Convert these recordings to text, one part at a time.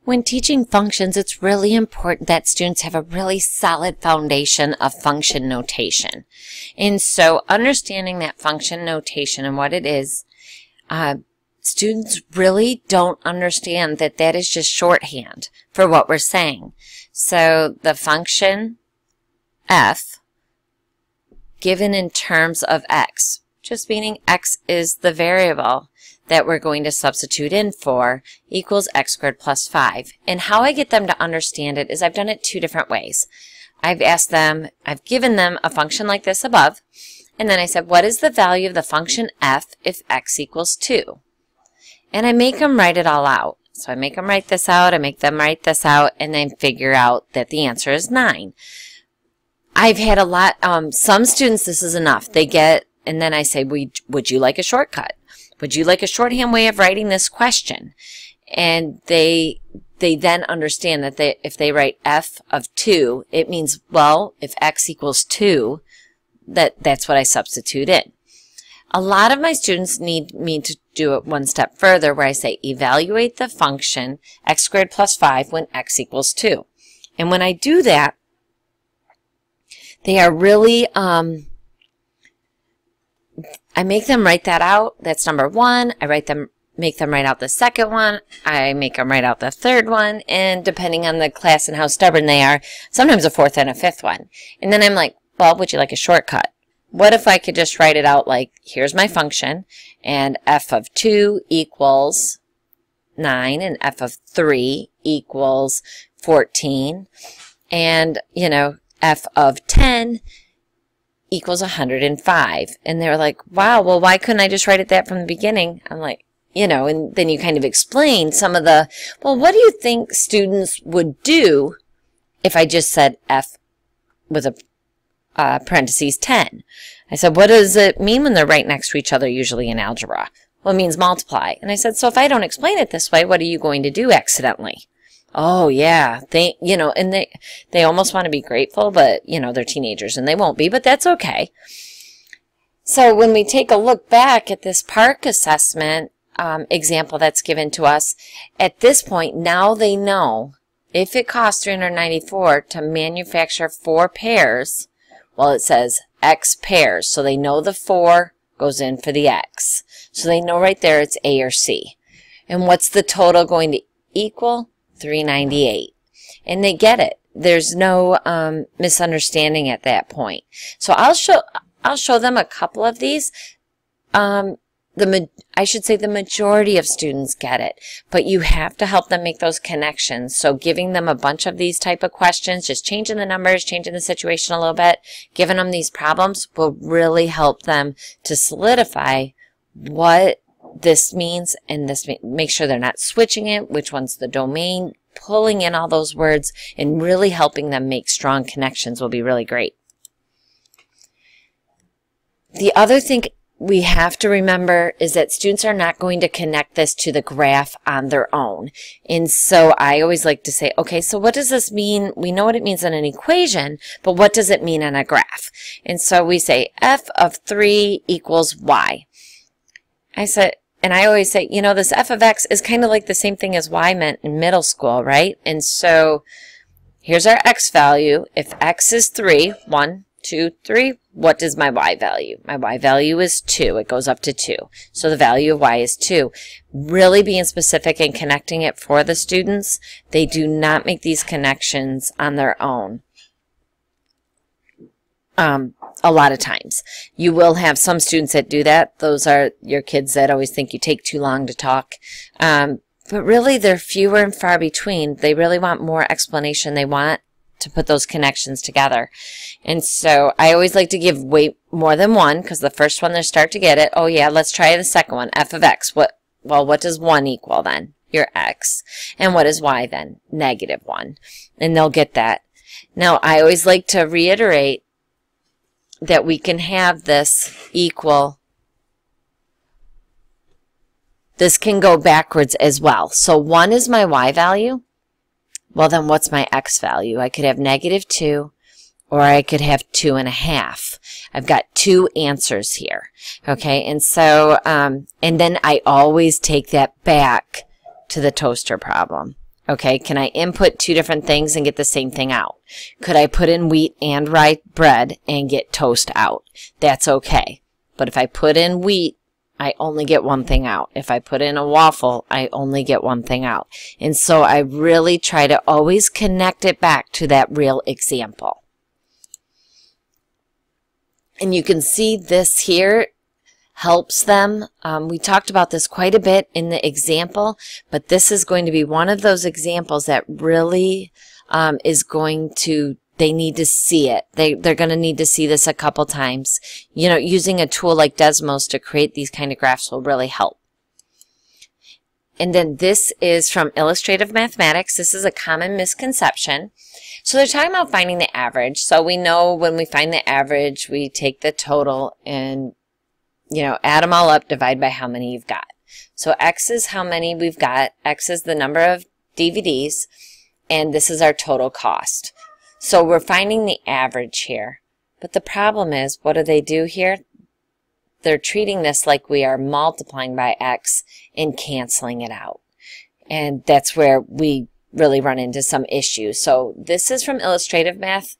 When teaching functions, it's really important that students have a really solid foundation of function notation. And so understanding that function notation and what it is, students really don't understand that that is just shorthand for what we're saying. So the function f given in terms of x, just meaning x is the variable that we're going to substitute in for, equals x squared plus 5. And how I get them to understand it is I've done it two different ways. I've given them a function like this above, and then I said, what is the value of the function f if x equals 2? And I make them write it all out. So I make them write this out, I make them write this out, and then figure out that the answer is 9. I've had a lot, some students, this is enough. They get, and then I say, would you like a shortcut? Would you like a shorthand way of writing this question? And they then understand that if they write f of 2, it means, well, if x equals 2, that's what I substitute in. A lot of my students need me to do it one step further, where I say evaluate the function x squared plus 5 when x equals 2. And when I do that, they are really, I make them write that out. That's number 1. I make them write out the second one. I make them write out the third one. And depending on the class and how stubborn they are, sometimes a fourth and a fifth one. And then I'm like, well, would you like a shortcut? What if I could just write it out like, here's my function, and f of 2 equals 9, and f of 3 equals 14, and, you know, f of 10 equals 105. And they're like, wow, well, why couldn't I just write it that from the beginning? I'm like, you know, and then you kind of explain some of the, well, what do you think students would do if I just said f with a parentheses 10? I said, what does it mean when they're right next to each other usually in algebra? Well, it means multiply. And I said, so if I don't explain it this way, what are you going to do accidentally? Oh, yeah, you know, and they almost want to be grateful, but, you know, they're teenagers and they won't be, but that's okay. So when we take a look back at this PARCC assessment example that's given to us, at this point, now they know if it costs $394 to manufacture 4 pairs, well, it says X pairs, so they know the 4 goes in for the X. So they know right there it's A or C. And what's the total going to equal? $398. And they get it. There's no misunderstanding at that point. So I'll show them a couple of these. I should say the majority of students get it, but you have to help them make those connections. So giving them a bunch of these type of questions, just changing the numbers, changing the situation a little bit, giving them these problems will really help them to solidify what this means, and make sure they're not switching it, which one's the domain, pulling in all those words, and really helping them make strong connections will be really great. The other thing we have to remember is that students are not going to connect this to the graph on their own. And so I always like to say, okay, so what does this mean? We know what it means in an equation, but what does it mean in a graph? And so we say f of 3 equals y. And I always say, you know, this f of x is kind of like the same thing as y meant in middle school, right? And so here's our x value. If x is 3, 1, 2, 3, what is my y value? My y value is 2. It goes up to 2. So the value of y is 2. Really being specific and connecting it for the students. They do not make these connections on their own. A lot of times. You will have some students that do that. Those are your kids that always think you take too long to talk. But really, they're fewer and far between. They really want more explanation. They want to put those connections together. And so I always like to give way more than one, because the first one they start to get it. Oh yeah, let's try the second one, f of x. Well, what does 1 equal then? Your x. And what is y then? -1. And they'll get that. Now, I always like to reiterate that we can have this equal. This can go backwards as well. So 1 is my y value. Well, then what's my x value? I could have -2, or I could have 2.5. I've got 2 answers here. Okay, and so, and then I always take that back to the toaster problem. Okay, can I input two different things and get the same thing out? Could I put in wheat and rye bread and get toast out? That's okay. But if I put in wheat, I only get one thing out. If I put in a waffle, I only get one thing out. And so I really try to always connect it back to that real example. And you can see this here helps them. We talked about this quite a bit in the example, but this is going to be one of those examples that really is going to, they need to see it. They're going to need to see this a couple times. You know, using a tool like Desmos to create these kind of graphs will really help. And then this is from Illustrative Mathematics. This is a common misconception. So they're talking about finding the average. So we know when we find the average, we take the total and, you know, add them all up, divide by how many you've got. So X is how many we've got. X is the number of DVDs, and this is our total cost. So we're finding the average here. But the problem is, what do they do here? They're treating this like we are multiplying by X and canceling it out. And that's where we really run into some issues. So this is from Illustrative Math.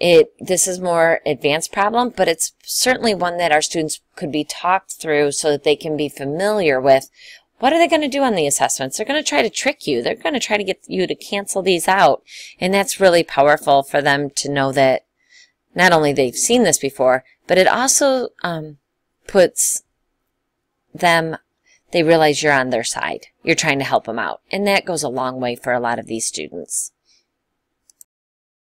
This is more advanced problem, but it's certainly one that our students could be talked through so that they can be familiar with what are they going to do on the assessments. They're going to try to trick you. They're going to try to get you to cancel these out. And that's really powerful for them to know that not only they've seen this before, but it also puts them, they realize you're on their side. You're trying to help them out. And that goes a long way for a lot of these students.